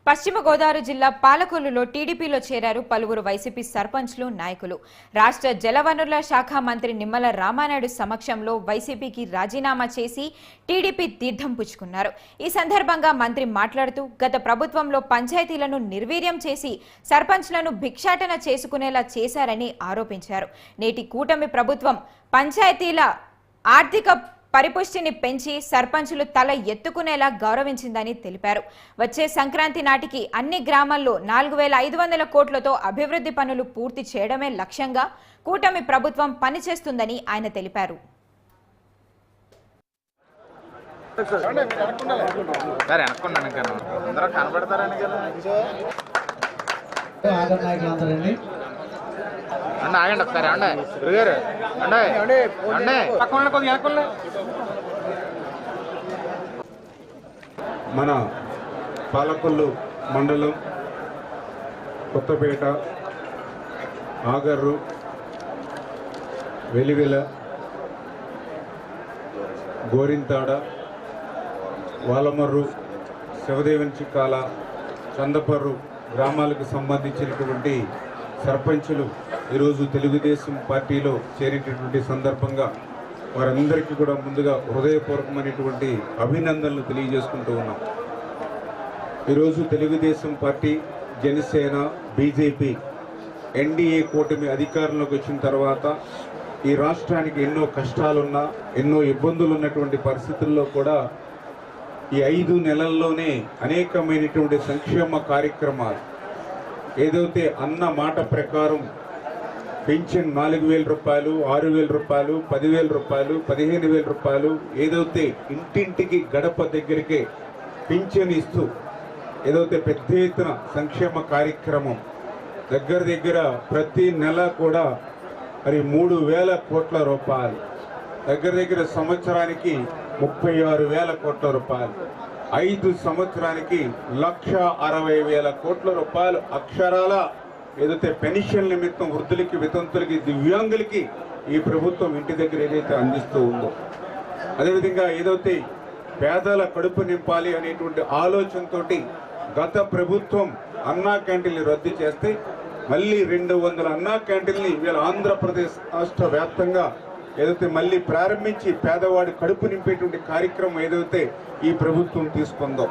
పశ్చిమ గోదావరి జిల్లా పాలకొల్లులో టీడీపీలో చేరారు పలువురు వైసీపీ సర్పంచ్లు నాయకులు. రాష్ట్ర జలవనరుల శాఖ మంత్రి నిమ్మల రామానాయుడు సమక్షంలో వైసీపీకి రాజీనామా చేసి టీడీపీ తీర్థం పుచ్చుకున్నారు. ఈ సందర్భంగా మంత్రి మాట్లాడుతూ గత ప్రభుత్వంలో పంచాయతీలను నిర్వీర్యం చేసి సర్పంచ్లను భిక్షాటన చేసుకునేలా చేశారని ఆరోపించారు. నేటి కూటమి ప్రభుత్వం పంచాయతీల ఆర్థిక పరిపుష్టిని పెంచి సర్పంచులు తల ఎత్తుకునేలా గౌరవించిందని తెలిపారు. వచ్చే సంక్రాంతి నాటికి అన్ని గ్రామాల్లో 4500 కోట్లతో అభివృద్ధి పనులు పూర్తి చేయడమే లక్ష్యంగా కూటమి ప్రభుత్వం పనిచేస్తుందని ఆయన తెలిపారు. ఆగండి ఒకసారి మన పాలకొల్లు మండలం కొత్తపేట, ఆగర్రు, వెలివెల, గోరింతాడ, వాలమర్రు, శివదేవన్ చిక్కాల, చందపర్రు గ్రామాలకు సంబంధించినటువంటి సర్పంచులు ఈరోజు తెలుగుదేశం పార్టీలో చేరేటటువంటి సందర్భంగా వారందరికీ కూడా ముందుగా హృదయపూర్వకమైనటువంటి అభినందనలు తెలియజేసుకుంటూ ఉన్నాం. ఈరోజు Telugu Desam party, Janasena, BJP NDA కూటమి అధికారంలోకి వచ్చిన తర్వాత ఈ రాష్ట్రానికి ఎన్నో కష్టాలున్నా, ఎన్నో ఇబ్బందులు ఉన్నటువంటి పరిస్థితుల్లో కూడా ఈ 5 నెలల్లోనే అనేకమైనటువంటి సంక్షేమ కార్యక్రమాలు ఏదైతే అన్న మాట ప్రకారం పెన్షన్ 4000 రూపాయలు, 6000 రూపాయలు, 10,000 రూపాయలు, 15,000 రూపాయలు ఏదైతే ఇంటింటికి గడప దగ్గరికే పింఛన్ ఇస్తూ ఏదైతే పెద్ద ఎత్తున సంక్షేమ కార్యక్రమం దగ్గర ప్రతి నెల కూడా మరి 3,000 కోట్ల రూపాయలు, దగ్గర సంవత్సరానికి 36,000 కోట్ల రూపాయలు, 5 సంవత్సరానికి 1,60,000 కోట్ల రూపాయలు అక్షరాల ఏదైతే పెన్షన్ నిమిత్తం వృద్ధులకి, వితంతులకి, దివ్యాంగులకి ఈ ప్రభుత్వం ఇంటి దగ్గర ఏదైతే అందిస్తూ ఉందో, అదేవిధంగా ఏదైతే పేదల కడుపు నింపాలి అనేటువంటి ఆలోచనతోటి గత ప్రభుత్వం అన్నా క్యాంటీన్లు రద్దు చేస్తే మళ్ళీ 200 అన్నా క్యాంటీన్ని ఇవాళ ఆంధ్రప్రదేశ్ రాష్ట్ర వ్యాప్తంగా ఏదైతే మళ్ళీ ప్రారంభించి పేదవాడి కడుపు నింపేటువంటి కార్యక్రమం ఏదైతే ఈ ప్రభుత్వం తీసుకుందో